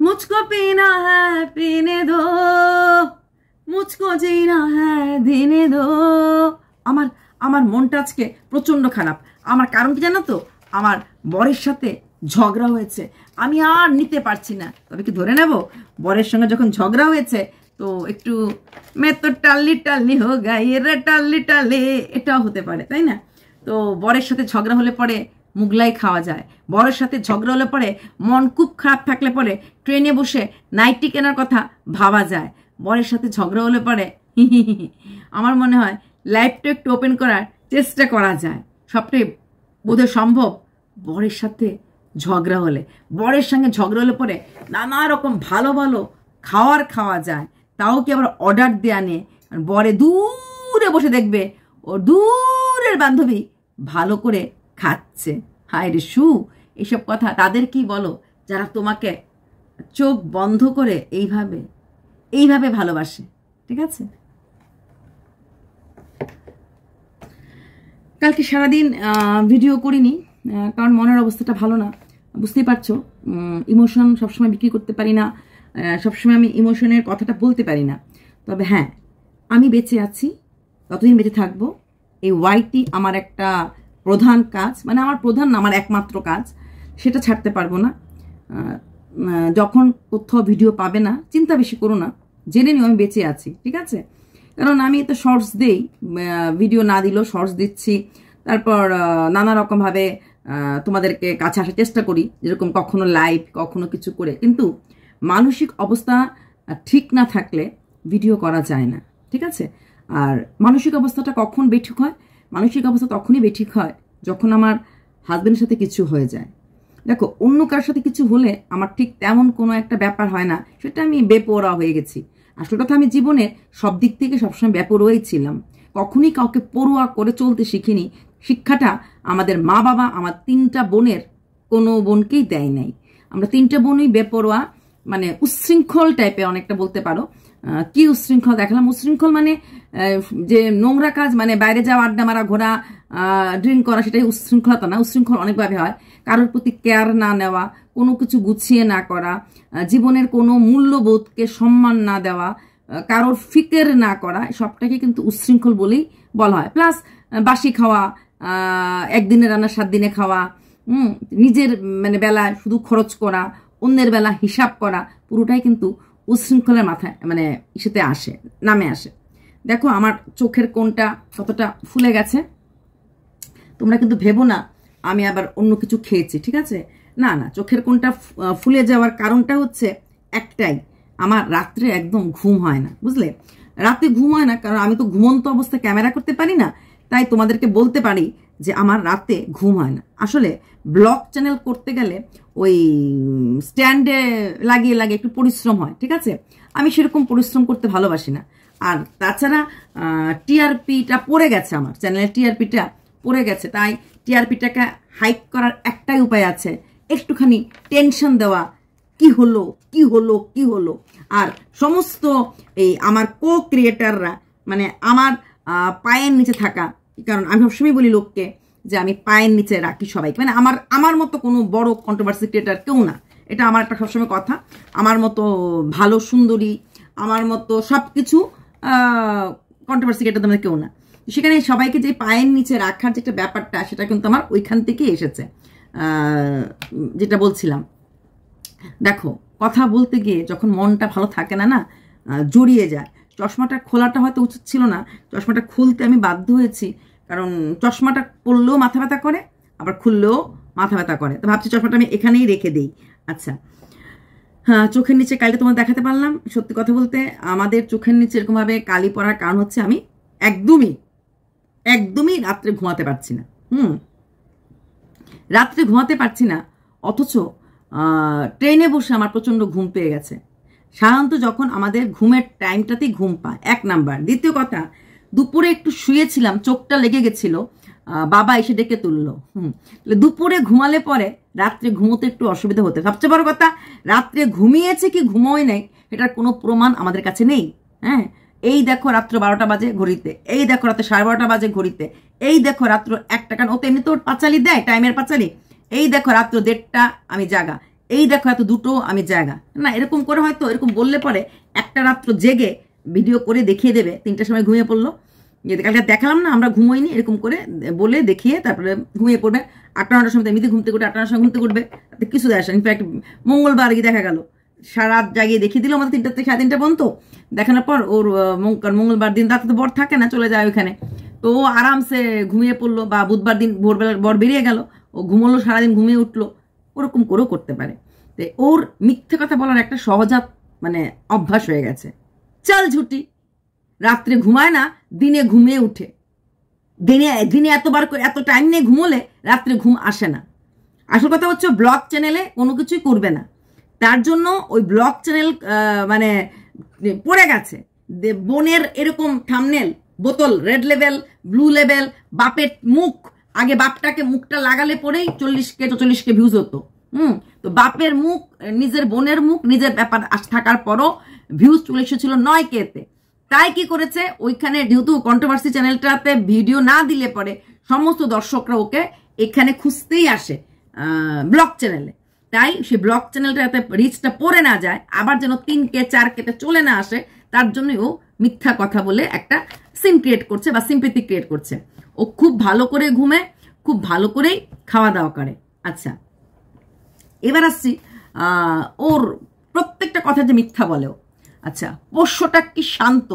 मुझको पीना है पीने दो, मुझको जीना है जीने दो। আমার আমার মনটা আজকে প্রচন্ড খারাপ। আমার কারণ কি জানো তো, আমার বরের সাথে ঝগড়া হয়েছে, আমি আর নিতে পারছি না। তবে কি ধরে নেব, বরের সঙ্গে যখন ঝগড়া হয়েছে তো একটু মে তো টাল্লি টাল্লি হো গায়ে রে টাল্লি টাল্লি, এটাও হতে পারে, তাই না? তো বরের সাথে ঝগড়া হলে পরে মুগলাই খাওয়া যায়, বরের সাথে ঝগড়া হলে পরে মন খুব খারাপ থাকলে পরে ট্রেনে বসে নাইটি কেনার কথা ভাবা যায়, বরের সাথে ঝগড়া হলে পরে আমার মনে হয় লাইফটা একটু ওপেন করার চেষ্টা করা যায়। সবটাই বোধহয় সম্ভব বরের সাথে ঝগড়া হলে। বরের সঙ্গে ঝগড়া হলে পরে নানা রকম ভালো ভালো খাওয়া যায়, তাও কি আবার অর্ডার দেওয়া নেই। বরে দূরে বসে দেখবে ও দূরের বান্ধবী ভালো করে খাচ্ছে। হায় রে শু, এসব কথা তাদের কি বলো যারা তোমাকে চোখ বন্ধ করে এইভাবে ভালোবাসে, ঠিক আছে? কালকে সারাদিন ভিডিও করিনি, কারণ মনের অবস্থাটা ভালো না, বুঝতেই পারছো। ইমোশন সবসময় বিক্রি করতে পারি না, সবসময় আমি ইমোশনের কথাটা বলতে পারি না। তবে হ্যাঁ, আমি বেঁচে আছি, ততদিন বেঁচে থাকবো। এই ওয়াইটি আমার একটা প্রধান কাজ, মানে আমার প্রধান না, আমার একমাত্র কাজ, সেটা ছাড়তে পারবো না। যখন কোথাও ভিডিও পাবে না, চিন্তা বেশি করো না, জেনে নিও আমি বেঁচে আছি, ঠিক আছে? কারণ আমি তো শর্টস দেই, ভিডিও না দিলেও শর্টস দিচ্ছি, তারপর নানা রকমভাবে তোমাদেরকে কাছে আসার চেষ্টা করি, যেরকম কখনো লাইভ, কখনো কিছু করে। কিন্তু মানসিক অবস্থা ঠিক না থাকলে ভিডিও করা যায় না, ঠিক আছে? আর মানসিক অবস্থাটা কখন বেঠিক হয়? মানসিক অবস্থা তখনই বেঠিক হয় যখন আমার হাজবেন্ডের সাথে কিছু হয়ে যায়। দেখো, অন্য কারোর সাথে কিছু হলে আমার ঠিক তেমন কোনো একটা ব্যাপার হয় না, সেটা আমি বেপরোয়া হয়ে গেছি। আসল কথা, আমি জীবনে সব দিক থেকে সবসময় বেপরোয়াই ছিলাম, কখনই কাউকে পরোয়া করে চলতে শিখিনি। শিক্ষাটা আমাদের মা বাবা আমার 3টা বোনের কোনো বোনকেই দেয় নাই। আমরা 3টে বোনই বেপরোয়া, মানে উচ্ছৃঙ্খল টাইপের অনেকটা বলতে পারো। কি উচ্ছৃঙ্খল দেখালাম? উচ্ছৃঙ্খল মানে যে নোংরা কাজ, মানে বাইরে যাওয়া, আড্ডা মারা, ঘোরা, ড্রিঙ্ক করা, সেটাই উচ্ছৃঙ্খলতা না। উচ্ছৃঙ্খল অনেকভাবে হয়। কারোর প্রতি কেয়ার না নেওয়া, কোনো কিছু গুছিয়ে না করা, জীবনের কোনো মূল্যবোধকে সম্মান না দেওয়া, কারোর ফিকের না করা, সবটাকে কিন্তু উচ্ছৃঙ্খল বলেই বলা হয়। প্লাস বাসি খাওয়া, একদিনে রান্না 7 দিনে খাওয়া, নিজের মানে বেলায় শুধু খরচ করা, অন্যের বেলা হিসাব করা, পুরোটাই কিন্তু উচ্ছৃঙ্খলের মাথায় মানে ইসেতে আসে, নামে আসে। দেখো আমার চোখের কোণটা কতটা ফুলে গেছে। তোমরা কিন্তু ভেবো না আমি আবার অন্য কিছু খেয়েছি, ঠিক আছে? না না, চোখের কোণটা ফুলে যাওয়ার কারণটা হচ্ছে একটাই, আমার রাত্রে একদম ঘুম হয় না, বুঝলে? রাতে ঘুম হয় না কারণ আমি তো ঘুমন্ত অবস্থায় ক্যামেরা করতে পারি না, তাই তোমাদেরকে বলতে পারি যে আমার রাতে ঘুম হয় না। আসলে ব্লগ চ্যানেল করতে গেলে ওই স্ট্যান্ডে লাগিয়ে একটু পরিশ্রম হয়, ঠিক আছে? আমি সেরকম পরিশ্রম করতে ভালোবাসি না। আর তাছাড়া টিআরপিটা পড়ে গেছে, আমার চ্যানেলের টিআরপিটা পড়ে গেছে, তাই টিআরপিটাকে হাইক করার একটাই উপায় আছে, একটুখানি টেনশন দেওয়া, কি হলো। আর সমস্ত এই আমার কো ক্রিয়েটাররা, মানে আমার পায়ের নিচে থাকা, কারণ আমি সবসময় বলি লোককে যে আমি পায়ের নিচে রাখি সবাইকে, মানে আমার মতো কোনো বড় কন্ট্রোভার্সি ক্রিয়েটার কেউ না, এটা আমার একটা সবসময় কথা। আমার মতো ভালো সুন্দরী, আমার মতো সব কিছু কন্ট্রোভার্সি ক্রিয়েটার তোমাদের কেউ না। সেখানে সবাইকে যে পায়ের নিচে রাখার যেটা ব্যাপারটা, সেটা কিন্তু আমার ওইখান থেকে এসেছে। যেটা বলছিলাম, দেখো কথা বলতে গিয়ে যখন মনটা ভালো থাকে না, জড়িয়ে যায়। চশমাটা খোলাটা হয়তো উচিত ছিল না, চশমাটা খুলতে আমি বাধ্য হয়েছি, কারণ চশমাটা পরলেও মাথা ব্যথা করে, আবার খুললেও মাথা ব্যথা করে। তো ভাবছি চশমাটা আমি এখানেই রেখে দিই। আচ্ছা, হ্যাঁ, চোখের নিচে কালিটা তোমার দেখাতে পারলাম। সত্যি কথা বলতে আমাদের চোখের নিচে এরকমভাবে কালি পড়ার কারণ হচ্ছে আমি একদমই রাত্রে ঘুমাতে পারছি না। রাত্রে ঘুমাতে পারছি না, অথচ ট্রেনে বসে আমার প্রচণ্ড ঘুম পেয়ে গেছে। সাধারণত যখন আমাদের ঘুমের টাইমটাতেই ঘুম পায়, 1 নাম্বার। দ্বিতীয় কথা, দুপুরে একটু শুয়েছিলাম, চোখটা লেগে গেছিল, বাবা এসে ডেকে তুললো। দুপুরে ঘুমালে পরে রাত্রে ঘুমোতে একটু অসুবিধা হতে। সবচেয়ে বড় কথা, রাত্রে ঘুমিয়েছে কি ঘুমোয় নাই এটার কোনো প্রমাণ আমাদের কাছে নেই। হ্যাঁ, এই দেখো রাত্র 12টা বাজে ঘড়িতে, এই দেখো রাত্রে 12:30 বাজে ঘড়িতে, এই দেখো রাত্র 1টা, কারণ ও তো এমনি তো পাঁচালি দেয়, টাইমের পাঁচালি। এই দেখো রাত্র 1:30 আমি জাগা, এই দেখো এত দুটো আমি জায়গা না, এরকম করে হয়তো এরকম বললে পরে একটা রাত্র জেগে ভিডিও করে দেখিয়ে দেবে 3টার সময় ঘুমিয়ে পড়লো, যে কালকে দেখালাম না আমরা ঘুমোইনি, এরকম করে বলে দেখিয়ে তারপরে ঘুমিয়ে পড়বে। 8টা-9টার সময় এমনিতে ঘুমতে করবে, 8টার সময় ঘুমতে করবে, তাতে কিছু দেয় আসে। ইনফ্যাক্ট মঙ্গলবার গিয়ে দেখা গেল সারা রাত জাগিয়ে দেখিয়ে দিল আমাদের 3টা থেকে 3:30 পর্যন্ত। দেখানোর পর ওর মঙ্গলবার দিন রাতে তো বর থাকে না, চলে যায় ওইখানে, তো ও আরামসে ঘুমিয়ে পড়লো, বা বুধবার দিন ভোরবেলা বর বেরিয়ে গেল, ও ঘুমোলো, সারাদিন ঘুমিয়ে উঠলো, ওরকম করেও করতে পারে। তো ওর মিথ্যে কথা বলার একটা সহজাত মানে অভ্যাস হয়ে গেছে। চাল ঝুটি, রাত্রে ঘুমায় না, দিনে ঘুমিয়ে উঠে, দিনে এতবার করে এত টাইম নিয়ে ঘুমোলে রাত্রে ঘুম আসে না। আসল কথা হচ্ছে ব্লগ চ্যানেলে কোনো কিছুই করবে না, তার জন্য ওই ব্লগ চ্যানেল মানে পড়ে গেছে। বোনের এরকম থাম্বনেল, বোতল রেড লেভেল, ব্লু লেভেল, বাপের মুখ, আগে বাপটাকে মুখটা লাগালে পরেই 40K 44K ভিউজ হতো। তো বাপের মুখ, নিজের বোনের মুখ, নিজের ব্যাপার থাকার পরও ভিউজ চলে এসেছিল 9K-তে। তাই কি করেছে, ওইখানে যেহেতু কন্ট্রোভার্সি চ্যানেলটাতে ভিডিও না দিলে পরে সমস্ত দর্শকরা ওকে এখানে খুঁজতেই আসে ব্লগ চ্যানেলে। তাই সেই ব্লগ চ্যানেলটাতে রিচটা পড়ে না যায়, আবার যেন 3K 4K-তে চলে না আসে, তার জন্যই ও মিথ্যা কথা বলে একটা সিম ক্রিয়েট করছে বা সিম্পেথি ক্রিয়েট করছে। ও খুব ভালো করে ঘুমে, খুব ভালো করেই খাওয়া দাওয়া করে। আচ্ছা, এবার আসছি ওর প্রত্যেকটা কথা যে মিথ্যা বলেও। আচ্ছা, পোষ্যটা কি শান্ত,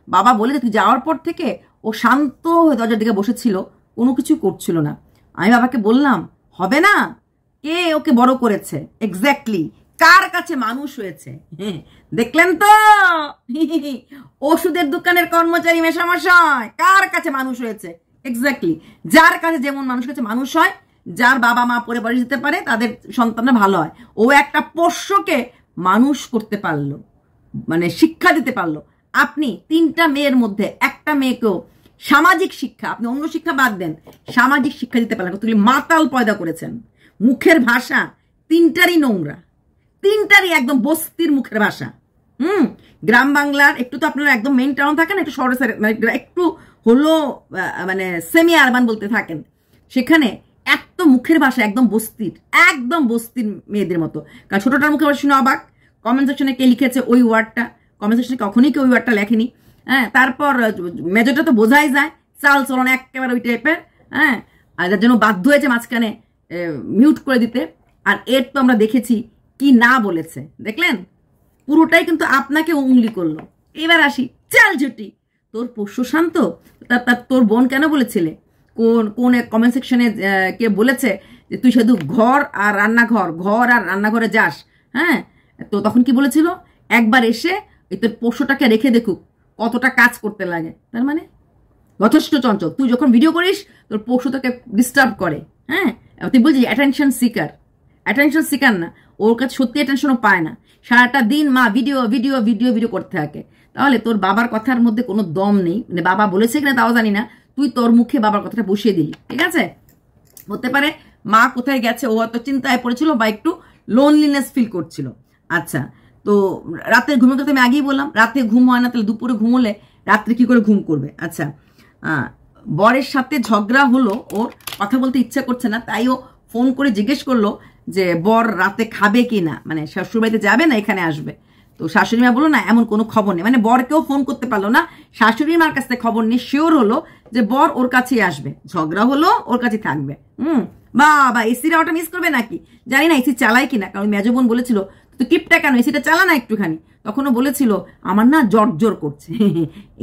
বাবা বলে যে তুই যাওয়ার পর থেকে ও শান্ত হয়ে দরজার দিকে বসেছিল, কোনো কিছু করছিল না। আমি বাবাকে বললাম হবে না, কে ওকে বড় করেছে, এক্স্যাক্টলি কার কাছে মানুষ হয়েছে। দেখলেন তো, ওষুধের দোকানের কর্মচারী মেশামশাই কার কাছে মানুষ হয়েছে, এক্স্যাক্টলি যার কাছে যেমন মানুষ কাছে মানুষ হয়, যার বাবা মা পরে বাড়ি যেতে পারে, তাদের সন্তানরা ভালো হয়। ও একটা পোষ্যকে মানুষ করতে পারলো, মানে শিক্ষা দিতে পারলো। আপনি 3টা মেয়ের মধ্যে একটা মেয়েকেও সামাজিক শিক্ষা, আপনি অন্য শিক্ষা বাদ দেন, সামাজিক শিক্ষা দিতে পারলেন, তুমি মাতাল পয়দা করেছেন। মুখের ভাষা 3টারই নোংরা, 3টারই একদম বস্তির মুখের ভাষা। গ্রাম বাংলার একটু তো আপনারা একদম মেইন টাউন থাকেন, একটু শহরে একটু হলো মানে সেমি আরবান বলতে থাকেন, সেখানে এত মুখের ভাষা একদম বস্তির মেয়েদের মতো। কারণ ছোটটার মুখের ভাষা শুনে অবাক, কমেন্ট সেকশনে কে লিখেছে ওই ওয়ার্ডটা, কমেন্ট সেকশনে কখনই কেউ ওই ওয়ার্ডটা লেখেনি। হ্যাঁ, তারপর মেজরটা তো বোঝাই যায়, চাল চলন একেবারে ওই টাইপের। হ্যাঁ, আর যার জন্য বাধ্য হয়েছে মাঝখানে মিউট করে দিতে। আর এর তো আমরা দেখেছি কি না বলেছে, দেখলেন, পুরোটাই কিন্তু আপনাকে উংলি করলো। এবার আসি, চাল ঝুটি, তোর পোষ্য শান্ত, তোর বোন কেন বলেছিলে, কোন কমেন্ট সেকশনে কে বলেছে যে তুই শুধু ঘর আর রান্নাঘরে যাস। হ্যাঁ, তো তখন কি বলেছিল, একবার এসে তোর পোষ্যটাকে রেখে দেখুক কতটা কাজ করতে লাগে। তার মানে যথেষ্ট চঞ্চল, তুই যখন ভিডিও করিস তোর পোষ্য তোকে ডিস্টার্ব করে। হ্যাঁ, তুই বলছিস অ্যাটেনশন সিকার না, ওর কাছে সত্যি অ্যাটেনশনও পায় না, সারাটা দিন মা ভিডিও করতে থাকে। তাহলে তোর বাবার কথার মধ্যে কোনো দম নেই, মানে বাবা বলেছে কিনা তাও জানি না, তুই তোর মুখে বাবার কথাটা বসিয়ে দিলি। ঠিক আছে, হতে পারে মা কোথায় গেছে, ও হয়তো চিন্তায় পড়েছিল বা একটু লোনলিনেস ফিল করছিল। আচ্ছা, তো রাতের ঘুমের কথা আমি আগেই বললাম, রাতে ঘুম হয় না, তাহলে দুপুরে ঘুমোলে রাত্রে কি করে ঘুম করবে। আচ্ছা, বরের সাথে ঝগড়া হলো, ওর কথা বলতে ইচ্ছা করছে না, তাই ও ফোন করে জিজ্ঞেস করলো যে বর রাতে খাবে কি না, মানে শ্বশুরবাড়িতে যাবে না এখানে আসবে। তো শাশুড়ি মা বললো না এমন কোনো খবর নেই, মানে বরকেও ফোন করতে পারলো না, শাশুড়ি মার কাছ থেকে খবর নিয়ে শিওর হলো যে বর ওর কাছেই আসবে, ঝগড়া হলো ওর কাছেই থাকবে। বাবা এসির ওটা মিস করবে নাকি জানি না, এসি চালাই কিনা, কারণ মেজো বোন বলেছিল তো টিপটা কেন, এসিটা চালা না একটুখানি, তখনও বলেছিল আমার না জোর করছে।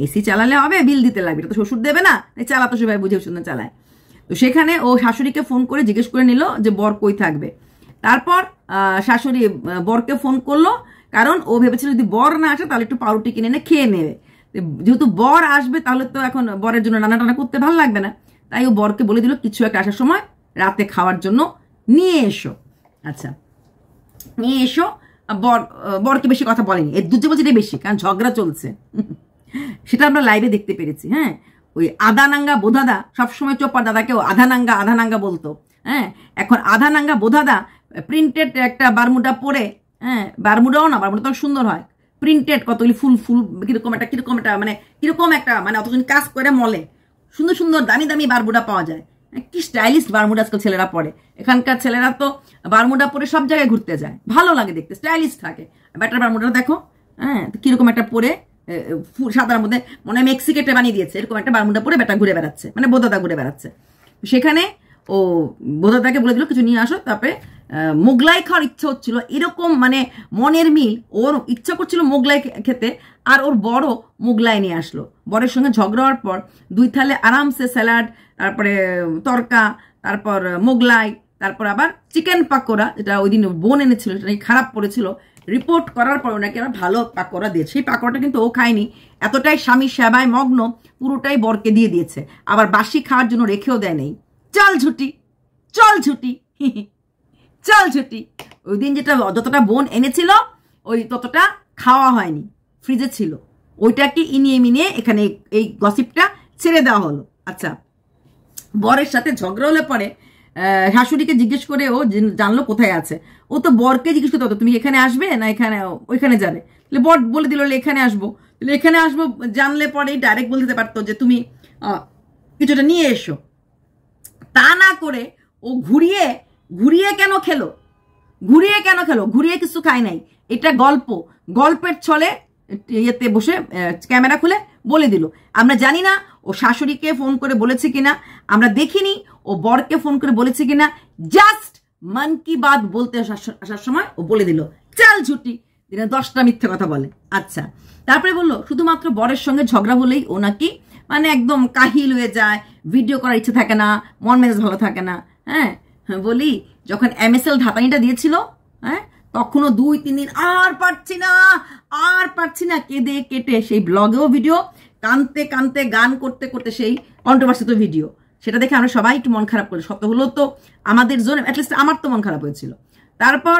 এসি চালালে হবে, বিল দিতে লাগবে, এটা তো শ্বশুর দেবে না, তাই চালাতো সবাই বুঝে শুনে চালায়। তো সেখানে ও শাশুড়িকে ফোন করে জিজ্ঞেস করে নিল যে বর কই থাকবে। তারপর শাশুড়ি বরকে ফোন করলো, কারণ ও ভেবেছিল যদি বর না আসে তাহলে একটু পাউরুটি কিনে এনে খেয়ে নেবে, যেহেতু বর আসবে তাহলে তো এখন বরের জন্য রান্না টান্না করতে ভালো লাগবে না, তাই ও বরকে বলে দিল কিছু একটা আসার সময় রাতে খাওয়ার জন্য নিয়ে এসো। আচ্ছা, নিয়ে এসো। বরকে বেশি কথা বলেনি, এর দুধে বলছে বেশি, কারণ ঝগড়া চলছে, সেটা আমরা লাইভে দেখতে পেরেছি। হ্যাঁ, ওই আধানাঙ্গা বোধাদা সবসময় চোপার দাদাকেও আধানাঙ্গা বলতো। হ্যাঁ, এখন আধানাঙ্গা বোধাদা প্রিন্টেড একটা বারমুডা পরে, হ্যাঁ বারমুডাও না, বারমুডা তো সুন্দর হয়, প্রিন্টেড কতগুলি ফুল কিরকম একটা মানে অতজন কাজ করে মলে সুন্দর দামি বারমুডা পাওয়া যায়, কি স্টাইলিস্ট বারমুডা আজকাল ছেলেরা পরে, এখানকার ছেলেরা তো বারমুডা পরে সব জায়গায় ঘুরতে যায়, ভালো লাগে দেখতে, স্টাইলিশ থাকে। ব্যাটার বারমুডা দেখো, হ্যাঁ কিরকম একটা পরে সাদার মধ্যে মনে হয় মেক্সিকেটে বানিয়ে দিয়েছে, এরকম একটা বারমুডা পরে বেটা ঘুরে বেড়াচ্ছে, মানে বোদাদা ঘুরে বেড়াচ্ছে। সেখানে ও বোদাদাকে বলে দিল কিছু নিয়ে আসো, তারপরে মোগলাই খাওয়ার ইচ্ছা হচ্ছিল, এরকম মানে মনের মিল, ওর ইচ্ছা করছিল মোগলাই খেতে, আর ওর বড় মোগলাই নিয়ে আসলো। বরের সঙ্গে ঝগড়া হওয়ার পর 2 থালে আরামসে স্যালাড, তারপরে তরকা, তারপর মোগলাই, তারপর আবার চিকেন পাকোড়া, যেটা ওই দিন বোন এনেছিল, সেটা খারাপ পড়েছিল, রিপোর্ট করার পর ওনাকে আবার ভালো পাকোড়া দিয়েছে। সেই পাকোড়াটা কিন্তু ও খায়নি, এতটাই স্বামী সেবায় মগ্ন, পুরোটাই বরকে দিয়ে দিয়েছে, আবার বাসি খাওয়ার জন্য রেখেও দেয় নেই। চল ঝুটি, চল ঝুটি, চল ঝুটি। ওই দিন যেটা যতটা বোন এনেছিল ওই ততটা খাওয়া হয়নি, ফ্রিজে ছিল, ওইটাকে ইনিয়ে মিনিয়ে এখানে এই গসিপটা ছেড়ে দেওয়া হলো। আচ্ছা, বরের সাথে ঝগড়া হলে পরে শাশুড়িকে জিজ্ঞেস করে ও জানলো কোথায় আছে। ও তো বরকে জিজ্ঞেস করতে হতো তুমি এখানে আসবে না এখানে ওইখানে যাবে, বর বলে দিল এখানে আসবো, এখানে আসবো জানলে পরে ডাইরেক্ট বলে দিতে পারতো যে তুমি কিছুটা নিয়ে এসো। তা না করে ও ঘুরিয়ে ঘুরিয়ে কেন খেলো, ঘুরিয়ে কেন খেলো, ঘুরিয়ে কিছু খায় নাই, এটা গল্প, গল্পের ছলে ইয়েতে বসে ক্যামেরা খুলে বলে দিল। আমরা জানি না ও শাশুড়িকে ফোন করে বলেছে কিনা, আমরা দেখিনি ও বরকে ফোন করে বলেছে কিনা, জাস্ট মন কি বাত বলতে আসার সময় ও বলে দিল চল ঝুটি, দিনে 10টা মিথ্যে কথা বলে। আচ্ছা, তারপরে বললো শুধুমাত্র বরের সঙ্গে ঝগড়া হলেই ও নাকি মানে একদম কাহিল হয়ে যায়, ভিডিও করার ইচ্ছে থাকে না, মন মেজাজ ভালো থাকে না। হ্যাঁ বলি, যখন MSL ঢাকানিটা দিয়েছিল, হ্যাঁ তখনও 2-3 দিন আর পারছি না কেঁদে কেটে, সেই ব্লগেও ভিডিও, কানতে কানতে গান করতে করতে সেই কন্ট্রোভার্সিতে ভিডিও, সেটা দেখে আমরা সবাই একটু মন খারাপ করি। সত্য হলো তো আমাদের জন্য, অ্যাটলিস্ট আমার তো মন খারাপ হয়েছিল। তারপর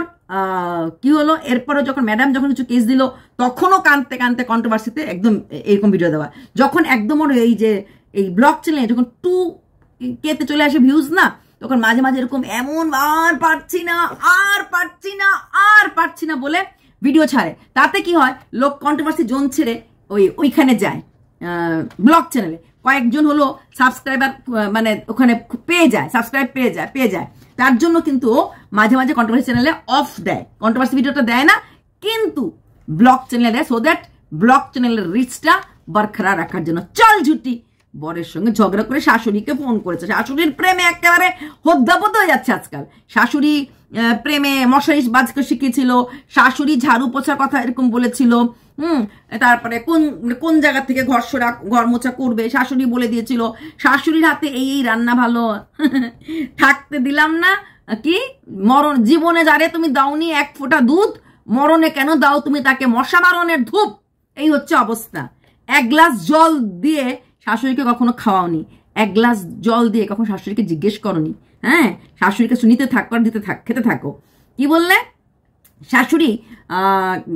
কি হলো, এরপরে যখন ম্যাডাম যখন কিছু কেস দিল তখনও কানতে কানতে কন্ট্রোভার্সিতে একদম এরকম ভিডিও দেওয়া। যখন একদম ওর এই যে এই ব্লগ চ্যানেলে যখন 2K-তে চলে আসে ভিউজ না, তখন মাঝে মাঝে এরকম এমন আর পারছি না বলে ভিডিও ছাড়ে। তাতে কি হয়, লোক কন্ট্রোভার্সি জোন ছেড়ে ওইখানে যায়, ব্লগ চ্যানেলে কয়েকজন হলো সাবস্ক্রাইবার মানে ওখানে পেয়ে যায়, সাবস্ক্রাইব পেয়ে যায়। তার জন্য কিন্তু ও মাঝে মাঝে কন্ট্রোভার্সি চ্যানেলে অফ দেয়, কন্ট্রোভার্সি ভিডিওটা দেয় না, কিন্তু ব্লগ চ্যানেলে দেয়, সো দ্যাট ব্লগ চ্যানেলের রিচটা বরকরার রাখার জন্য। চল ঝুটি, বরের সঙ্গে ঝগড়া করে শাশুড়িকে ফোন করেছে, শাশুড়ির প্রেমে একেবারে হদ্দাপদ হয়ে যাচ্ছে আজকাল। শাশুড়ি প্রেমে মশারি বাজকে শিখিয়েছিল, শাশুড়ি ঝাড়ু পোছার কথা এরকম বলেছিল, তারপরে কোন জায়গা থেকে ঘর মোছা করবে শাশুড়ি বলে দিয়েছিল, শাশুড়ির হাতে এই রান্না ভালো, থাকতে দিলাম না, কি মরণ জীবনে যারে তুমি দাওনি 1 ফোঁটা দুধ, মরণে কেন দাও তুমি তাকে মশা মারণের ধূপ। এই হচ্ছে অবস্থা। 1 গ্লাস জল দিয়ে শাশুড়িকে কখনো খাওয়াওনি, 1 গ্লাস জল দিয়ে কখনো শাশুড়িকে জিজ্ঞেস করনি, হ্যাঁ শাশুড়িকে নিতে থাকো আর খেতে থাকো। কি বললে, শাশুড়ি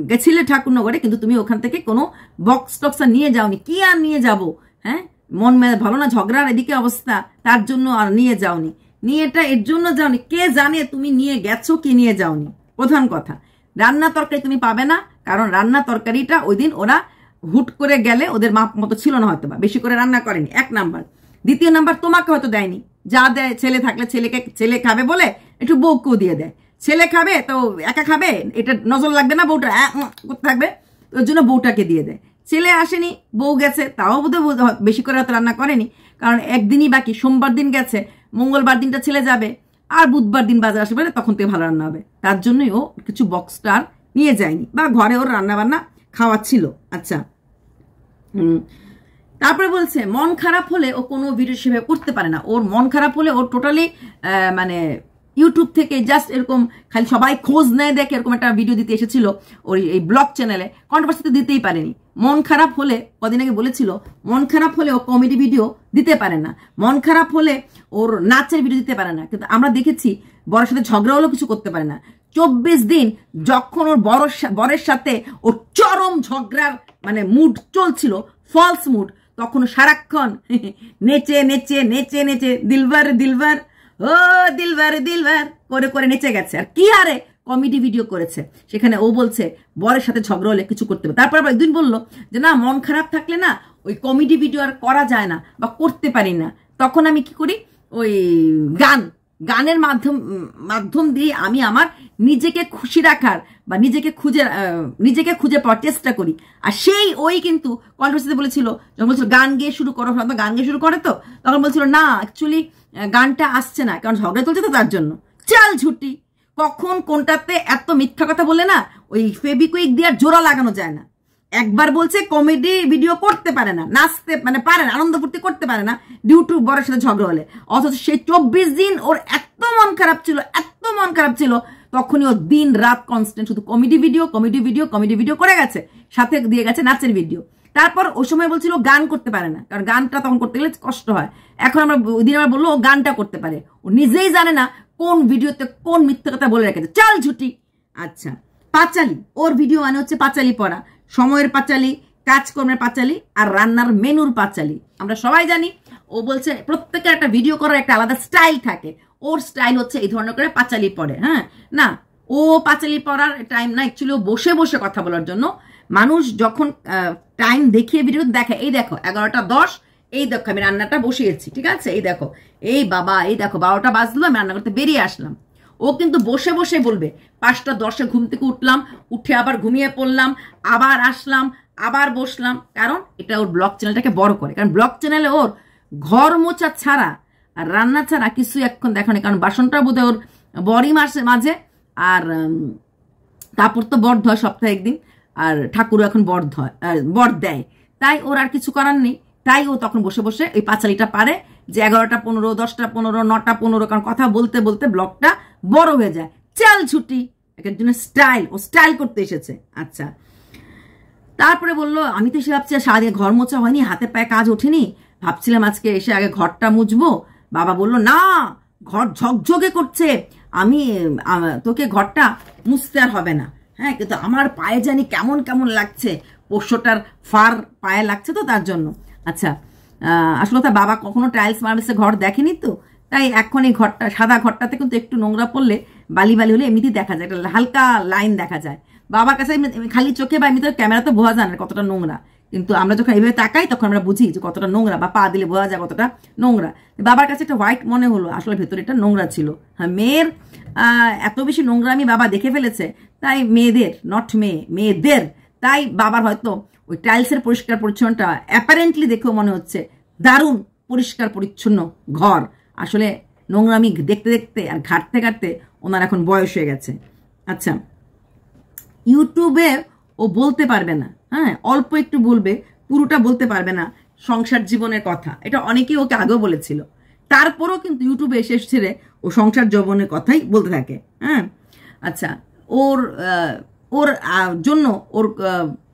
গেছিলে ঠাকুরনগরে, কিন্তু তুমি ওখান থেকে কোনো বক্স টক্স আর নিয়ে যাওনি। কি আর নিয়ে যাব, হ্যাঁ মন ভালো না, ঝগড়ার এদিকে অবস্থা, তার জন্য আর নিয়ে যাওনি, নিয়েটা এর জন্য যাওনি, কে জানে তুমি নিয়ে গেছো কি নিয়ে যাওনি। প্রধান কথা, রান্না তরকারি তুমি পাবে না, কারণ রান্না তরকারিটা ওই দিন ওরা হুট করে গেলে ওদের মাপ মতো ছিল না, হয়তো বা বেশি করে রান্না করেনি, 1 নাম্বার। 2য় নাম্বার, তোমাকে হয়তো দেয়নি, যা দেয় ছেলে থাকলে ছেলে খাবে বলে একটু বউকেও দিয়ে দেয়, ছেলে খাবে তো একা খাবে, এটা নজর লাগবে না বউটা করতে থাকবে, ওর জন্য বউটাকে দিয়ে দেয়। ছেলে আসেনি, বউ গেছে, তাও বোধহয় বেশি করে হয়তো রান্না করেনি, কারণ একদিনই বাকি, সোমবার দিন গেছে, মঙ্গলবার দিনটা ছেলে যাবে, আর বুধবার দিন বাজার আসবে, তখন থেকে ভালো রান্না হবে। তার জন্যই ও কিছু বক্সটা নিয়ে যায়নি, বা ঘরে ওর রান্না বান্না খাওয়া ছিল। আচ্ছা, তারপরে বলছে মন খারাপ হলে ও কোনো ভিডিও সেভাবে করতে পারে না, ওর মন খারাপ হলে ও টোটালি মানে ইউটিউব থেকে জাস্ট এরকম খালি সবাই খোঁজ নেয় দেখে এরকম একটা ভিডিও দিতে এসেছিল ওর এই ব্লগ চ্যানেলে, কন্ট্রোভার্সিতে দিতেই পারেনি। মন খারাপ হলে, কদিন আগে বলেছিল মন খারাপ হলে ও কমেডি ভিডিও দিতে পারে না, মন খারাপ হলে ওর নাচের ভিডিও দিতে পারে না, কিন্তু আমরা দেখেছি বরের সাথে ঝগড়া হলেও কিছু করতে পারে না। 24 দিন যখন ওর বরের সাথে ওর চরম ঝগড়ার মানে মুড চলছিল, ফলস মুড, তখন সারাক্ষণ নেচে নেচে নেচে নেচে দিলবার দিলবার ও দিলবার দিলবার করে করে নেচে গেছে। আর কি হারে কমেডি ভিডিও করেছে, সেখানে ও বলছে বরের সাথে ঝগড়া হলে কিছু করতে হবে। তারপর আবার একদিন বললো যে না, মন খারাপ থাকলে না ওই কমেডি ভিডিও আর করা যায় না বা করতে পারি না, তখন আমি কি করি, ওই গানের মাধ্যম দিয়ে আমি আমার নিজেকে খুশি রাখার বা নিজেকে খুঁজে পাওয়ার চেষ্টা করি। আর সেই ওই কিন্তু কন্ট্রোভার্সিতে বলেছিল, যখন বলছিল গান গেয়ে শুরু করো, গান গেয়ে শুরু করে তো, তখন বলছিল না অ্যাকচুয়ালি গানটা আসছে না, কারণ ঝগড়া চলছে তো তার জন্য। চাল ঝুটি, কখন কোনটাতে এত মিথ্যা কথা বলে না, ওই ফেবিকুইক দিয়ে জোড়া লাগানো যায় না। একবার বলছে কমেডি ভিডিও করতে পারে না, নাচতে মানে পারে না, আনন্দ ফুর্তি করতে পারে না ডিউ টু বড়ের সাথে ঝগড়া হলে, অথচ সেই 24 দিন ওর এত মন খারাপ ছিল, তখনই ও দিন রাত কনস্ট্যান্ট শুধু কমেডি ভিডিও করে গেছে, সাথে দিয়ে গেছে নাচের ভিডিও। তারপর ওই সময় বলছিল গান করতে পারে না, কারণ গানটা তখন করতে গেলে কষ্ট হয়। এখন ওই দিন আমরা বললো ও গানটা করতে পারে, ও নিজেই জানে না কোন ভিডিওতে কোন মিথ্যা কথা বলে রেখেছে। চাল ঝুটি। আচ্ছা, পাঁচালি, ওর ভিডিও মানে হচ্ছে পাঁচালি পড়া, সময়ের পাঁচালি, কাজকর্মের পাঁচালি আর রান্নার মেনুর পাঁচালি। আমরা সবাই জানি ও বলছে প্রত্যেকের একটা ভিডিও করার একটা আলাদা স্টাইল থাকে, ওর স্টাইল হচ্ছে এই ধরনের করে পাঁচালি পড়ে। হ্যাঁ, না ও পাঁচালি পড়ার টাইম না, অ্যাকচুয়ালি ও বসে বসে কথা বলার জন্য। মানুষ যখন টাইম দেখিয়ে ভিডিও দেখে, এই দেখো 11:10, এই দেখো আমি রান্নাটা বসিয়েছি, ঠিক আছে, এই দেখো, এই বাবা, এই দেখো 12টা বাজলো, আমি রান্না করতে বেরিয়ে আসলাম। ও কিন্তু বসে বসে বলবে 5:10 ঘুম থেকে উঠে আবার ঘুমিয়ে পড়লাম, আবার আসলাম, আবার বসলাম, কারণ এটা ওর ব্লগ চ্যানেলটাকে বড় করে। কারণ ব্লগ চ্যানেলে ওর ঘর মোছা ছাড়া আর রান্না ছাড়া কিছু এখন দেখো না, কারণ বাসনটা বোধহয় ওর বড়ি মাঝে, আর কাপড় তো বর ধয় সপ্তাহে একদিন, আর ঠাকুরও এখন বর দেয়, তাই ওর আর কিছু করার নেই। তাই ও তখন বসে বসে এই পাঁচালিটা পারে যে 11:15, 10:15, 9:15, কারণ কথা বলতে বলতে ব্লগটা বড় হয়ে যায়। চাল ছুটি, একের জন্য স্টাইল, ও স্টাইল করতে এসেছে। আচ্ছা, তারপরে বললো আমি তো এসে ভাবছি সারাদিন ঘর মোছা হয়নি, হাতে পায়ে কাজ ওঠেনি, ভাবছিলাম আজকে এসে আগে ঘরটা মুছবো। বাবা বললো না, ঘর ঝকঝকে করছে, তোকে ঘরটা মুছতে আর হবে না। হ্যাঁ, কিন্তু আমার পায়ে জানি কেমন কেমন লাগছে, পোষ্যটার ফার পায়ে লাগছে তো তার জন্য। আচ্ছা, আসলে তার বাবা কখনো টাইলস মার্বেলসে ঘর দেখেনি তো, তাই এখন এই ঘরটা, সাদা ঘরটাতে কিন্তু একটু নোংরা পড়লে, বালি হলে এমনিতেই দেখা যায়, একটা হালকা লাইন দেখা যায়। বাবার কাছে খালি চোখে বা এমনিতে ক্যামেরা তো বোঝা যায় না কতটা নোংরা, কিন্তু আমরা যখন এইভাবে তাকাই তখন আমরা বুঝি যে কতটা নোংরা, বা পা দিলে বোঝা যায় কতটা নোংরা। বাবার কাছে একটা হোয়াইট মনে হলো, আসলে ভেতরে এটা নোংরা ছিল। হ্যাঁ, মেয়ের এত বেশি নোংরা আমি বাবা দেখে ফেলেছে, তাই মেয়েদের তাই বাবার হয়তো ওই টাইলসের পরিষ্কার পরিচ্ছন্নটা অ্যাপারেন্টলি দেখেও মনে হচ্ছে দারুণ পরিষ্কার পরিচ্ছন্ন ঘর। আসলে নোংরামি দেখতে দেখতে আর ঘাটতে ওনার এখন বয়স হয়ে গেছে। আচ্ছা, ইউটিউবে ও বলতে পারবে না, হ্যাঁ, অল্প একটু বলবে, পুরোটা বলতে পারবে না সংসার জীবনের কথা, এটা অনেকেই ওকে আগেও বলেছিল। তারপরেও কিন্তু ইউটিউবে এসে ছেড়ে ও সংসার জীবনের কথাই বলতে থাকে। হ্যাঁ, আচ্ছা, ওর জন্য ওর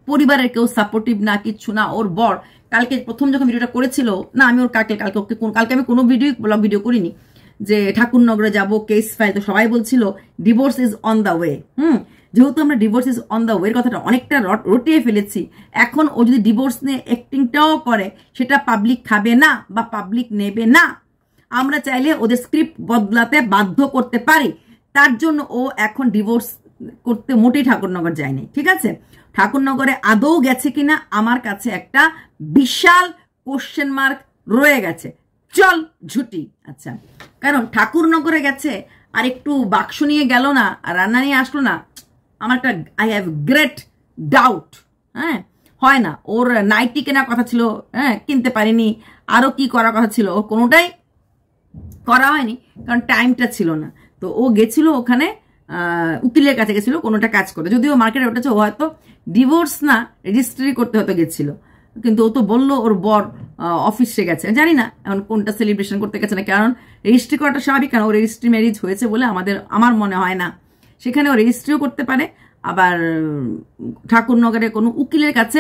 পরিবারের কেউ সাপোর্টিভ না, কিচ্ছু না। ওর বর কালকে প্রথম যখন ভিডিওটা করেছিল না, আমি ওর কালকে আমি কোনো ব্লগ ভিডিও করিনি, যে ঠাকুরনগরে যাব, কেস ফাইল, তো সবাই বলছিল divorce is on the way. যেহেতু আমরা ডিভোর্স ইজ অন দ্য ওয়ের কথাটা অনেকটা রটিয়ে ফেলেছি, এখন ও যদি ডিভোর্স নিয়ে অ্যাক্টিংটাও করে, সেটা পাবলিক খাবে না বা পাবলিক নেবে না। আমরা চাইলে ওদের স্ক্রিপ্ট বদলাতে বাধ্য করতে পারি, তার জন্য ও এখন ডিভোর্স করতে মোটেই ঠাকুরনগর যায়নি। ঠিক আছে, ঠাকুরনগরে আদৌ গেছে কিনা আমার কাছে একটা বিশাল কোশ্চেন মার্ক রয়ে গেছে। চল ঝুটি। আচ্ছা, কারণ ঠাকুরনগরে গেছে আর একটু বাক্স নিয়ে গেল না, আর রান্না নিয়ে আসলো না, আমার একটা আই হ্যাভ গ্রেট ডাউট। হ্যাঁ, হয় না, ওর নাইটি কেনার কথা ছিল, হ্যাঁ, কিনতে পারিনি, আরো কি করার কথা ছিল, ও কোনোটাই করা হয়নি, কারণ টাইমটা ছিল না। তো ও গেছিল ওখানে, উকিলের কাছে গেছিল কোনোটা কাজ করতে, যদিও মার্কেটে উঠেছে, ও হয়তো ডিভোর্স না রেজিস্ট্রি করতে হয়তো গেছিল, কিন্তু ও তো বললো ওর বর অফিসে গেছে, জানি না এখন কোনটা সেলিব্রেশন করতে গেছে না, কারণ রেজিস্ট্রি করাটা স্বাভাবিক, কারণ ও রেজিস্ট্রি ম্যারেজ হয়েছে বলে আমার মনে হয় না সেখানে ও রেজিস্ট্রিও করতে পারে, আবার ঠাকুরনগরে কোনো উকিলের কাছে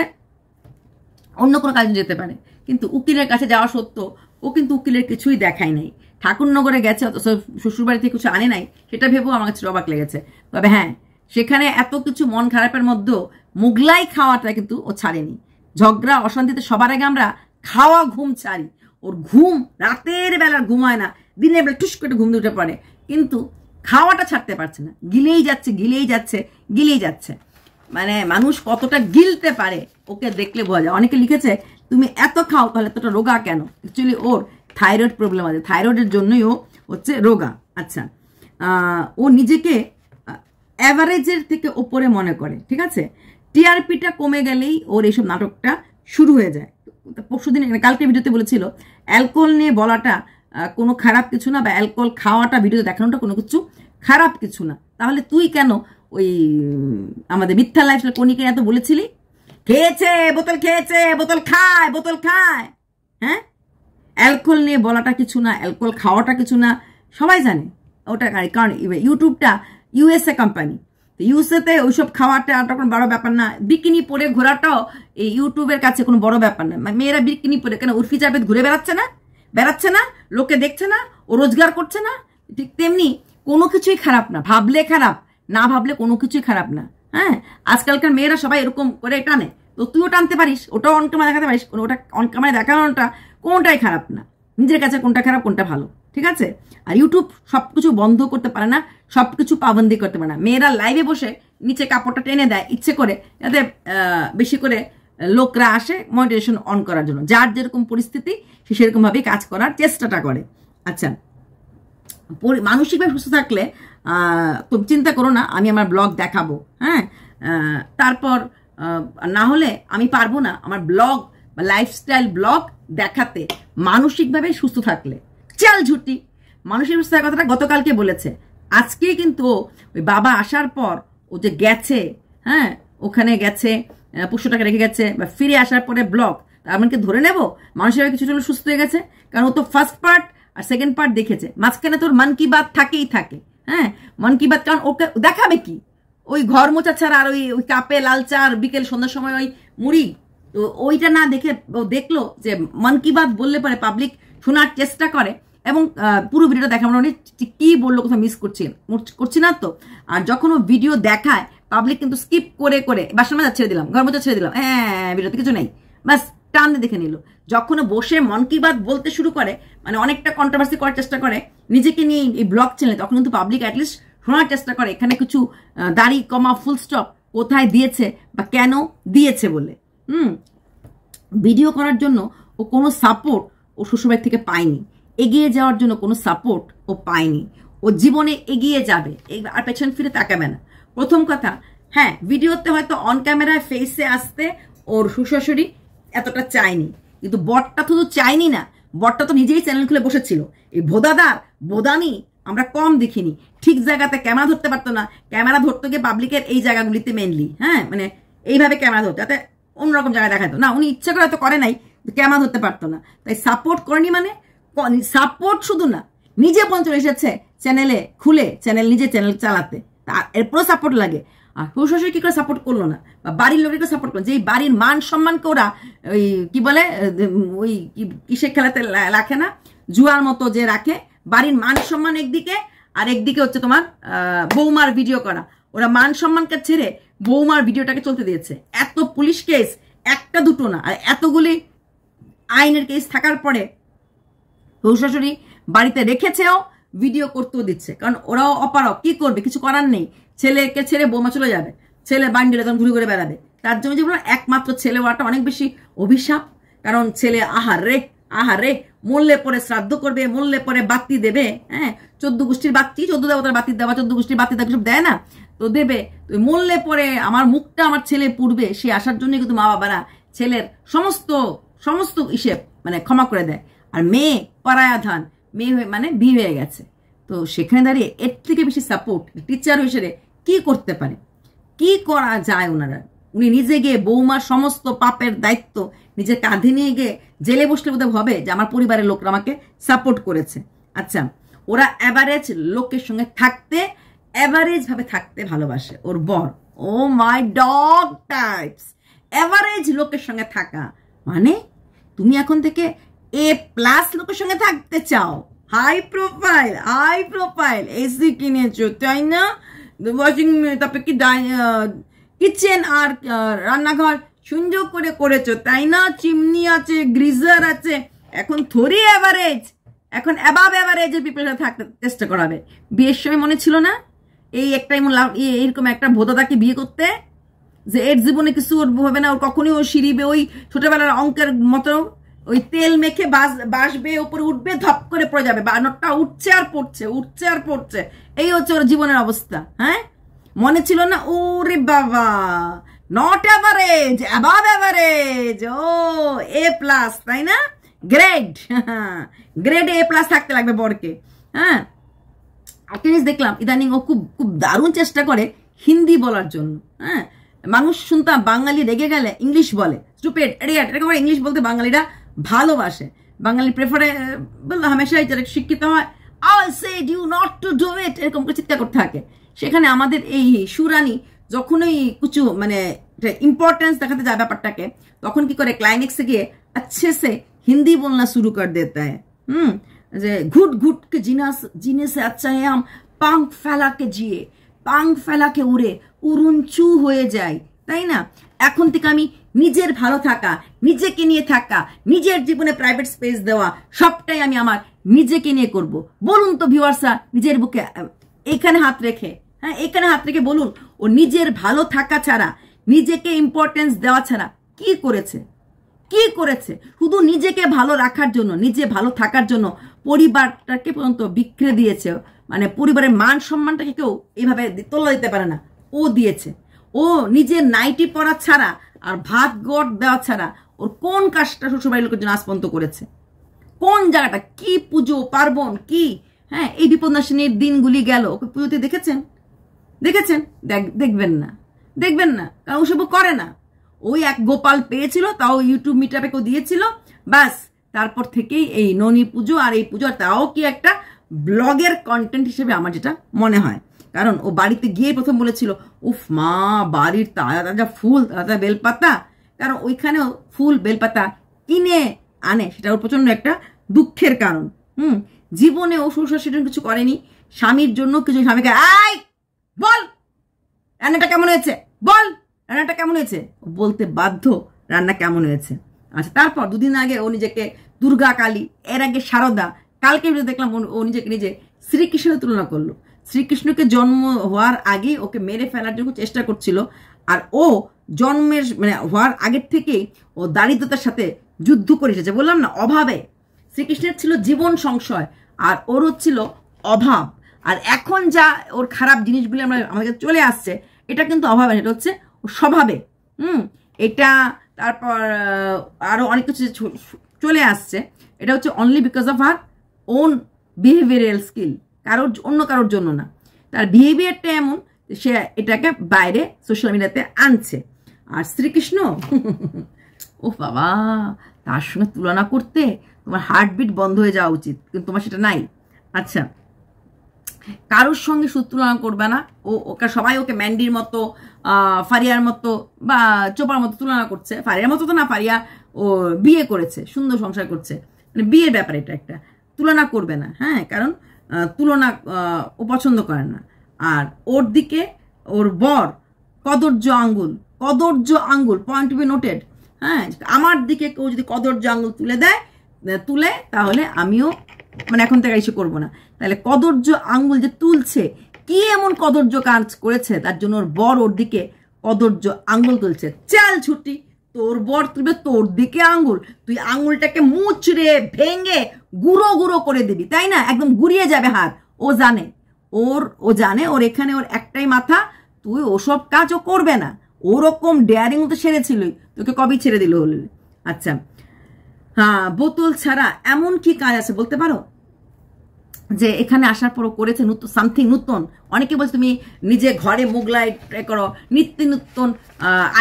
অন্য কোনো কাজে যেতে পারে। কিন্তু উকিলের কাছে যাওয়া সত্ত্বেও ও কিন্তু উকিলের কিছুই দেখায় নাই, ঠাকুরনগরে গেছে, অথচ শ্বশুরবাড়ি থেকে কিছু আনে নাই, সেটা ভেবেও আমার কাছে অবাক লেগেছে। তবে হ্যাঁ, সেখানে এত কিছু মন খারাপের মধ্যেও মোগলাই খাওয়াটা কিন্তু ও ছাড়েনি। ঝগড়া অশান্তিতে সবার আগে আমরা খাওয়া ঘুম ছাড়ি, ওর ঘুম রাতের বেলার ঘুম হয় না, দিনের বেলা টুস করে ঘুম উঠে পড়ে, কিন্তু খাওয়াটা ছাড়তে পারছে না, গিলেই যাচ্ছে। মানে মানুষ কতটা গিলতে পারে ওকে দেখলে বোঝা যায়। অনেকে লিখেছে তুমি এত খাও তাহলে এতটা রোগা কেন, অ্যাকচুয়ালি ওর থাইরয়েড প্রবলেম আছে, থাইরয়েডের জন্যই ও হচ্ছে রোগা। আচ্ছা, ও নিজেকে অ্যাভারেজের থেকে ওপরে মনে করে, ঠিক আছে। টিআরপিটা কমে গেলেই ওর এইসব নাটকটা শুরু হয়ে যায়। পরশুদিন কালকে ভিডিওতে বলেছিল অ্যালকোহল নিয়ে বলাটা কোনো খারাপ কিছু না, বা অ্যালকোহল খাওয়াটা ভিডিওতে দেখানোটা কোনো কিছু খারাপ কিছু না। তাহলে তুই কেন ওই আমাদের মিথ্যা লাইফস্টাইল কনিকে এত বলেছিলি খেয়েছে বোতল, খেয়েছে বোতল, খায় বোতল খায়? হ্যাঁ, অ্যালকোহল নিয়ে বলাটা কিছু না, অ্যালকোহল খাওয়াটা কিছু না, সবাই জানে ওটা। কারণ ইউটিউবটা ইউএসএ কোম্পানি, ইউএসএতে ওইসব খাওয়াটা কোনো বড় ব্যাপার না। বিকিনি পরে ঘোরাটাও এই ইউটিউবের কাছে কোনো বড় ব্যাপার না। মেয়েরা বিকিনি পরে কেন উর্ফি জাভেদ ঘুরে বেড়াচ্ছে না, লোকে দেখছে না, ও রোজগার করছে না। ঠিক তেমনি কোনো কিছুই খারাপ না, ভাবলে খারাপ, না ভাবলে কোনো কিছুই খারাপ না। হ্যাঁ, আজকালকার মেয়েরা সবাই এরকম করে টানে, তো তুইও টানতে পারিস, ওটাও অন ক্যামেরা দেখাতে পারিস। ওটা অন ক্যামেরা দেখানোটা কোনটাই খারাপ না, নিজের কাছে কোনটা খারাপ কোনটা ভালো, ঠিক আছে। আর ইউটিউব সবকিছু বন্ধ করতে পারে না, সবকিছু পাবন্দি করতে পারে না। মেয়েরা লাইভে বসে নিচে কাপড়টা টেনে দেয় ইচ্ছে করে, যাতে বেশি করে লোকরা আসে মনিটাইজেশন অন করার জন্য। যার যেরকম পরিস্থিতি সে সেরকম ভাবে কাজ করার চেষ্টাটা করে। আচ্ছা, মানসিকভাবে সুস্থ থাকলে তো চিন্তা করো না, আমি আমার ব্লগ দেখাবো। হ্যাঁ, তারপর না হলে আমি পারবো না আমার ব্লগ বা লাইফস্টাইল ব্লগ দেখাতে মানসিকভাবে সুস্থ থাকলে। চাল ঝুটি, মানসিক সুস্থ থাকার কথাটা গতকালকে বলেছে, আজকে কিন্তু ওই বাবা আসার পর ও যে গেছে, হ্যাঁ ওখানে গেছে, 500 টাকা রেখে গেছে, বা ফিরে আসার পরে ব্লগ, তার মানে ধরে নেব মানুষের কিছু হলো সুস্থ হয়ে গেছে। কারণ ও তো ফার্স্ট পার্ট আর সেকেন্ড পার্ট দেখেছে, মাঝখানে তোর মন কি বাত থাকেই থাকে। হ্যাঁ, মন কি বাত, কারণ ওকে দেখাবে কি ওই ঘর মোছা ছাড়া, আর ওই কাপে লাল চা আর বিকেল সন্ধ্যার সময় ওই মুড়ি, তো ওইটা না দেখে ও দেখলো যে মন কি বাত বললে পরে পাবলিক শোনার চেষ্টা করে। এবং পুরো ভিডিওটা দেখা মানে কি বললো কোথাও মিস করছি না তো। আর যখন ও ভিডিও দেখায় পাবলিক কিন্তু স্কিপ করে করে বাসার মধ্যে ছেড়ে দিলাম, ঘর মধ্যে ছেড়ে দিলাম, হ্যাঁ ভিডিওতে কিছু নেই, বাস টান দেখে নিল। যখন বসে মন কি বাত বলতে শুরু করে, মানে অনেকটা কন্ট্রোভার্সি করার চেষ্টা করে নিজেকে নিয়ে এই ব্লগ চ্যানেলে, তখন কিন্তু পাবলিক অ্যাটলিস্ট শোনার চেষ্টা করে এখানে কিছু দাড়ি কমা ফুল স্টপ কোথায় দিয়েছে বা কেন দিয়েছে বলে। ভিডিও করার জন্য ও কোনো সাপোর্ট ও শ্বশুরবাড়ি থেকে পায়নি, এগিয়ে যাওয়ার জন্য কোনো সাপোর্ট ও পায়নি। ও জীবনে এগিয়ে যাবে, আর পেছন ফিরে তাকাবে না। প্রথম কথা, হ্যাঁ ভিডিওতে হয়তো অন ক্যামেরায় ফেসে আসতে ওর শ্বশুরশাশুড়ি এতটা চায়নি, কিন্তু বটটা তো চায়নি না, বটটা তো নিজেই চ্যানেল খুলে বসেছিল। এই ভোদাদার বোদানি আমরা কম দেখিনি, ঠিক জায়গাতে ক্যামেরা ধরতে পারতো না, ক্যামেরা ধরতে গিয়ে পাবলিকের এই জায়গাগুলিতে মেনলি, হ্যাঁ মানে এইভাবে ক্যামেরা ধরতো, যাতে অন্যরকম জায়গায় দেখাতো না। উনি ইচ্ছা করে হয়তো করে নাই, ক্যামেরা ধরতে পারতো না, তাই সাপোর্ট করেনি। মানে সাপোর্ট শুধু না, নিজে পঞ্চম এসেছে চ্যানেলে খুলে নিজে চ্যানেল চালাতে, এরপরও সাপোর্ট লাগে। আর শ্বশুর কি করে সাপোর্ট করলো না, বা বাড়ির লোকের সাপোর্ট করলো, যে বাড়ির মান সম্মানকে ওরা ওই কি বলে ওই কিসে খেলাতে রাখে না, জুয়ার মতো যে রাখে। বাড়ির মান সম্মান একদিকে, আর একদিকে হচ্ছে তোমার বৌমার ভিডিও করা। ওরা মান সম্মানকে ছেড়ে বৌমার ভিডিওটাকে চলতে দিয়েছে। এত পুলিশ কেস, একটা দুটো না, আর এতগুলি আইনের কেস থাকার পরে শ্বশুরি বাড়িতে রেখেছেও, ভিডিও করতেও দিচ্ছে। কারণ ওরাও অপারক, কি করবে, কিছু করার নেই। ছেলেকে ছেড়ে বৌমা চলে যাবে, ছেলে বান্ডিলে তখন ঘুরে ঘুরে বেড়াবে। তার জন্য যে একমাত্র ছেলে ওটা অনেক বেশি অভিশাপ। কারণ ছেলে আহারে মরলে পরে শ্রাদ্ধ করবে, মরলে পরে বাতি দেবে। হ্যাঁ, 14 গোষ্ঠীর বাতি, 14 দেবতার বাতি দেওয়া, 14 গোষ্ঠীর বাতি দেওয়া সব দেয় না, তো দেবে। তো মরলে পরে আমার মুখটা আমার ছেলে পুড়বে, সে আসার জন্য কিন্তু মা বাবারা ছেলের সমস্ত হিসেব মানে ক্ষমা করে দেয়। আর মেয়ে পরায়া ধান, মেয়ে হয়ে মানে বিয়ে হয়ে গেছে, তো সেখানে দাঁড়িয়ে এর থেকে বেশি সাপোর্ট টিচার হিসেবে কি করতে পারে, কি করা যায় ওনারা? উনি নিজে গিয়ে বৌমার সমস্ত পাপের দায়িত্ব নিজের কাঁধে নিয়ে গিয়ে জেলে বসলে বোধহয় হবে যে আমার পরিবারের লোকরা আমাকে সাপোর্ট করেছে। আচ্ছা, ওরা অ্যাভারেজ লোকের সঙ্গে থাকতে, অ্যাভারেজ ভাবে থাকতে ভালোবাসে ওর বর। ও মাই ডগ টাইপস, অ্যাভারেজ লোকের সঙ্গে থাকা মানে তুমি এখন থেকে A+ লোকের সঙ্গে থাকতে চাও, হাই প্রোফাইল এসি কিনেছো তাই না, ওয়াশিং, তারপরে কি কিচেন আর রান্নাঘর সুন্দর করে করেছো তাই না, চিমনি আছে, গ্রিজার আছে। এখন থরি অ্যাভারেজ, এখন অ্যাবাভ অ্যাভারেজের পিপলের থাকতে চেষ্টা করাবে। বিয়ের সময় মনে ছিল না এই একটা এইরকম একটা ভোদাদাকে বিয়ে করতে, যে এর জীবনে কিছু ওর হবে না, ওর কখনই ও সিঁড়িবে ওই ছোটবেলার অঙ্কের মতো, ওই তেল মেখে বাসবে, উপরে উঠবে, ধপ করে পড়ে যাবে, বানরটা উঠছে আর পড়ছে, উঠছে আর পড়ছে। এই হচ্ছে ওর জীবনের অবস্থা। হ্যাঁ, মনে ছিল না? ওরে বাবা, নট অ্যাভারেজ, অ্যাবাভ অ্যাভারেজ, ও A+, তাই না? গ্রেড A+ থাকতে লাগবে বরকে। হ্যাঁ, একটা জিনিস দেখলাম ইদানিং, ও খুব খুব দারুণ চেষ্টা করে হিন্দি বলার জন্য। হ্যাঁ, মানুষ শুনতাম বাঙালি রেগে গেলে ইংলিশ বলে, স্টুপিড, এডিয়েট, এরকম ইংলিশ বলতে বাঙালিরা ভালোবাসে। বাঙালি প্রেফারে বললো হামেশাই যারা শিক্ষিত হয়, I said you not to do it, এরকম করে চিৎকার করতে থাকে। সেখানে আমাদের এই সুরানি যখনই কিছু মানে ইম্পর্টেন্স দেখাতে যায় ব্যাপারটাকে, তখন কি করে ক্লাইম্যাক্সে গিয়ে अच्छे से हिंदी बोलना शुरू कर देता है। যে ঘুট ঘুট কে जीने से अच्छा है हम পাং ফেলাকে জিয়ে, পাং ফেলাকে উড়ে উড়ুনচু হয়ে যায়, তাই না? এখন থেকে আমি নিজের ভালো থাকা, নিজেকে নিয়ে থাকা, নিজের জীবনে প্রাইভেট স্পেস দেওয়া, সবটাই আমি আমার নিজেকে নিয়ে করব। বলুন তো ভিউয়ার্সরা, নিজের বুকে এখানে হাত রেখে, হ্যাঁ এখানে হাত রেখে বলুন, ও নিজের ভালো থাকা ছাড়া, নিজেকে ইম্পর্টেন্স দেওয়া ছাড়া কি করেছে? কি করেছে? শুধু নিজেকে ভালো রাখার জন্য, নিজে ভালো থাকার জন্য পরিবারটাকে পর্যন্ত বিক্রে দিয়েছে। মানে পরিবারের মান সম্মানটাকে কেউ এইভাবে তোলা দিতে পারে না, ও দিয়েছে। ও নিজের নাইটি পরা ছাড়া আর ভাত গড় দেওয়া ছাড়া ওর কোন কাজটা শ্বশুরবাড়ির লোকের জন্য আসপন্ত করেছে? কোন জায়গাটা? কি পুজো পার্বণ কি? হ্যাঁ, এই বিপদনাশিনীর দিনগুলি গেল, ওকে পুজোতে দেখেছেন? দেখবেন না, কারণ ওসব করে না। ওই এক গোপাল পেয়েছিল, তাও ইউটিউব মিটআপে কেউ দিয়েছিল, ব্যাস তারপর থেকেই এই ননী পুজো আর এই পুজো, তাও কি একটা ব্লগের কন্টেন্ট হিসেবে আমার যেটা মনে হয়। কারণ ও বাড়িতে গিয়ে প্রথম বলেছিল, উফ মা, বাড়ির তাজা তাজা ফুল, তাজা বেলপাতা। কারণ ওইখানেও ফুল বেলপাতা কিনে আনে, সেটা ওর প্রচন্ড একটা দুঃখের কারণ। জীবনে ও শ্বশুর কিছু করেনি, স্বামীর জন্য কিছু, স্বামীকে আই বল রান্নাটা কেমন হয়েছে, বল রান্নাটা কেমন হয়েছে, বলতে বাধ্য রান্না কেমন হয়েছে। আচ্ছা, তারপর দুদিন আগে ও নিজেকে দুর্গা কালী, এর আগে শারদা, কালকে দেখলাম ও নিজেকে নিজে শ্রীকৃষ্ণের তুলনা করলো। শ্রীকৃষ্ণকে জন্ম হওয়ার আগে ওকে মেরে ফেলার জন্য চেষ্টা করছিল, আর ও জন্মের মানে হওয়ার আগের থেকেই ও দারিদ্রতার সাথে যুদ্ধ করে এসেছে। বললাম না, অভাবে। শ্রীকৃষ্ণের ছিল জীবন সংশয়, আর ওর ছিল অভাব। আর এখন যা ওর খারাপ জিনিসগুলি আমাদের চলে আসছে, এটা কিন্তু অভাবে, এটা হচ্ছে স্বভাবে। এটা তারপর আরো অনেক কিছু চলে আসছে, এটা হচ্ছে only because of her own behavioural skill, অন্য কারোর জন্য না। তার বিহেভিয়ারটা এমন, সে এটাকে বাইরে সোশ্যাল মিডিয়াতে আনছে। আর শ্রীকৃষ্ণ, ও বাবা, তার সঙ্গে তুলনা করতে তোমার হার্টবিট বন্ধ হয়ে যাওয়া উচিত, কিন্তু তোমার সেটা নাই। আচ্ছা, কারোর সঙ্গে তুলনা করবে না। সবাই ওকে ম্যান্ডির মতো, ফারিয়ার মতো বা চোপার মতো তুলনা করছে। ফারিয়ার মতো তো না, ফারিয়া ও বিয়ে করেছে, সুন্দর সংসার করছে, মানে বিয়ের ব্যাপার এটা একটা। তুলনা করবে না, হ্যাঁ, কারণ তুলনা ও পছন্দ করে না। আর ওর দিকে ওর বর কদর্য আঙ্গুল, পয়েন্ট টু বি নোটেড। হ্যাঁ, আমার দিকে কেউ যদি কদর্য আঙ্গুল তুলে, তাহলে আমিও মানে এখন থেকে কিছু করবো না। তাহলে কদর্য আঙ্গুল যে তুলছে, কি এমন কদর্য কাজ করেছে তার জন্য ওর বর ওর দিকে কদর্য আঙ্গুল তুলছে? চাল ছুটি, তোর বর তুলবে তোর দিকে আঙ্গুল, তুই আঙ্গুলটাকে মুচড়ে ভেঙে গুঁড়ো গুঁড়ো করে দিবি, তাই না? একদম গুড়িয়ে যাবে হাত। ও জানে ওর এখানে ওর একটাই মাথা, তুই ওসব কাজও করবে না। ওরকম ডেয়ারিং তো সেরেছিলই, তোকে কবে ছেড়ে দিল হল? আচ্ছা, হ্যাঁ, বোতল ছাড়া এমন কি কাজ আছে বলতে পারো যে এখানে আসার পরও করেছে সামথিং নতুন? অনেকে বলছে তুমি নিজে ঘরে মোগলাই ট্রাই করো, নিত্য নতুন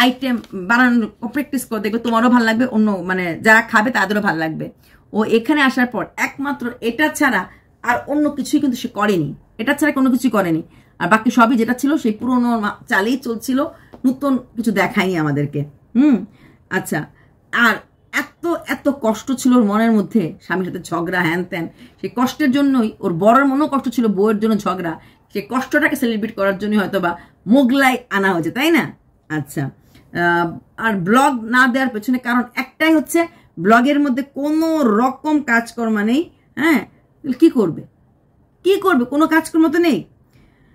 আইটেম বানানোর প্র্যাকটিস করো, দেখবে তোমারও ভালো লাগবে, অন্য মানে যারা খাবে তাদেরও ভালো লাগবে। ও এখানে আসার পর একমাত্র এটা ছাড়া আর অন্য কিছুই কিন্তু সে করেনি, এটা ছাড়া কোনো কিছুই করেনি। আর বাকি সবই যেটা ছিল সেই পুরোনো চালেই চলছিল, নতুন কিছু দেখায়নি আমাদেরকে। আচ্ছা, আর এত কষ্ট ছিল ওর মনের মধ্যে, স্বামীর সাথে ঝগড়া, হ্যান ত্যান। সেই কষ্টের জন্যই ওর বড়ের মনেও কষ্ট ছিল, বউয়ের জন্য ঝগড়া, সেই কষ্টটাকে সেলিব্রেট করার জন্যই হয়তো বা মোগলাই আনা হয়েছে, তাই না? আচ্ছা, আর ব্লগ না দেওয়ার পেছনে কারণ একটাই হচ্ছে, ব্লগের মধ্যে কোনো রকম কাজকর্ম নেই। হ্যাঁ, কি করবে? কোনো কাজকর্ম তো নেই।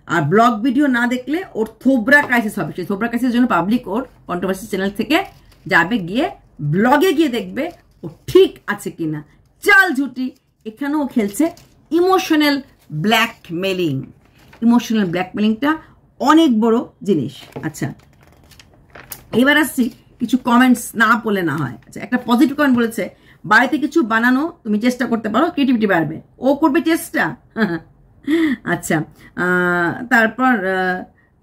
আর ব্লগ ভিডিও না দেখলে ওর থোবরা ক্রাইসিস হবে। সেই থোবরা ক্রাইসিসের জন্য পাবলিক ওর কন্ট্রোভার্সি চ্যানেল থেকে যাবে, গিয়ে ব্লগে গিয়ে দেখবে ও ঠিক আছে কিনা। চাল ঝুটি এখানেও খেলছে ইমোশনাল ব্ল্যাকমেলিং। ইমোশনাল ব্ল্যাকমেলিংটা অনেক বড় জিনিস। আচ্ছা, এবার আসছি কিছু কমেন্টস না বলে না হয়। আচ্ছা, একটা পজিটিভ কমেন্ট বলেছে, বাড়িতে কিছু বানানো তুমি চেষ্টা করতে পারো, ক্রিয়েটিভিটি বাড়বে। ও করবে চেষ্টা। আচ্ছা, তারপর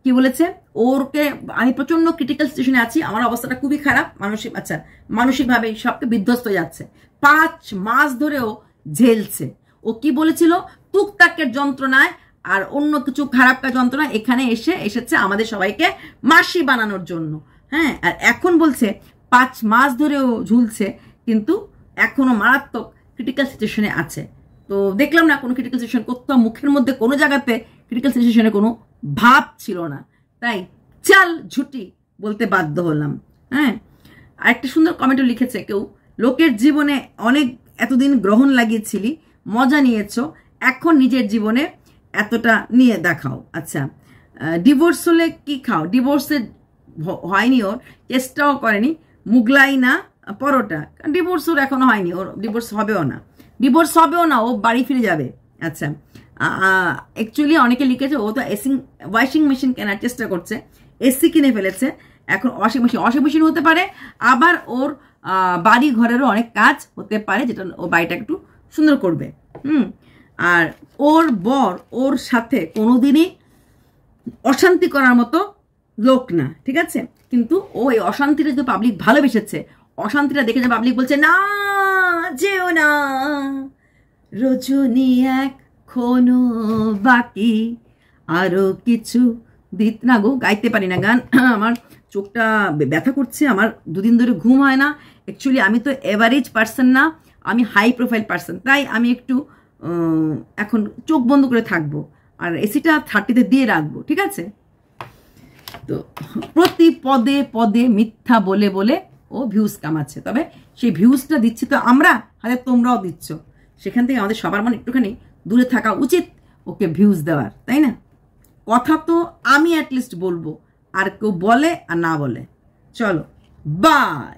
কি বলেছে, ওরকে আমি প্রচন্ড ক্রিটিক্যাল সিচুয়েশনে আছি, আমার অবস্থাটা খুবই খারাপ মানসিক। আচ্ছা, মানসিকভাবে সবকে বিধ্বস্ত হয়ে যাচ্ছে, 5 মাস ধরেও ঝেলছে। ও কি বলেছিল, টুকটাকের যন্ত্রণায় আর অন্য কিছু খারাপ কাজ যন্ত্রণা এখানে এসেছে আমাদের সবাইকে মাসি বানানোর জন্য। হ্যাঁ, আর এখন বলছে 5 মাস ধরেও ঝুলছে, কিন্তু এখনো মারাত্মক ক্রিটিক্যাল সিচুয়েশনে আছে। তো দেখলাম না কোনো ক্রিটিক্যাল সিচুয়েশন, কোথাও মুখের মধ্যে কোনো জায়গাতে ক্রিটিক্যাল সিচুয়েশনে কোনো ভাব ছিল না, তাই চাল ঝুটি বলতে বাধ্য হলাম। হ্যাঁ, আরেকটা সুন্দর কমেন্টও লিখেছে কেউ, লোকের জীবনে অনেক এতদিন গ্রহণ লাগিয়েছিলি, মজা নিয়েছ, এখন নিজের জীবনে এতটা নিয়ে দেখাও। আচ্ছা, ডিভোর্স হলে কি খাও, ডিভোর্সে হয়নি, ওর চেষ্টাও করেনি, মুগলাই না পরোটা। ডিভোর্স ওর এখনো হয়নি, ওর ডিভোর্স হবেও না, ও বাড়ি ফিরে যাবে। আচ্ছা, অ্যাকচুয়ালি অনেকে লিখেছে ও তো ওয়াশিং মেশিন কেনার চেষ্টা করছে, এসি কিনে ফেলেছে, এখন ওয়াশিং মেশিন হতে পারে, আবার ওর বাড়ি ঘরেরও অনেক কাজ হতে পারে, যেটা ও বাড়িটা একটু সুন্দর করবে। আর ওর বর ওর সাথে কোনোদিনই অশান্তি করার মতো লোক না, ঠিক আছে? কিন্তু ও এই অশান্তিটা যে পাবলিক ভালোবেসেছে, অশান্তিটা দেখে যে পাবলিক বলছে না যেও না, রজনী এখনো বাকি, আরো কিছু দিত না গো। গাইতে পারি না গান, আমার চোখটা ব্যথা করছে, আমার 2 দিন ধরে ঘুম হয় না। অ্যাকচুয়ালি আমি তো এভারেজ পার্সন না, আমি হাই প্রোফাইল পার্সন, তাই আমি একটু এখন চোখ বন্ধ করে থাকবো আর এসিটা 30-তে দিয়ে রাখবো, ঠিক আছে? তো প্রতি পদে পদে মিথ্যা বলে বলে ও ভিউজ কামাচ্ছে, তবে সেই ভিউজটা দিচ্ছি তো আমরা, হাতে তোমরাও দিচ্ছ, সেখান থেকে আমাদের সবার মানে একটুখানি দূরে থাকা উচিত ওকে ভিউজ দেওয়ার, তাই না? কথা তো আমি অ্যাটলিস্ট বলবো, আর কেউ বলে আর না বলে। চলো, বাই।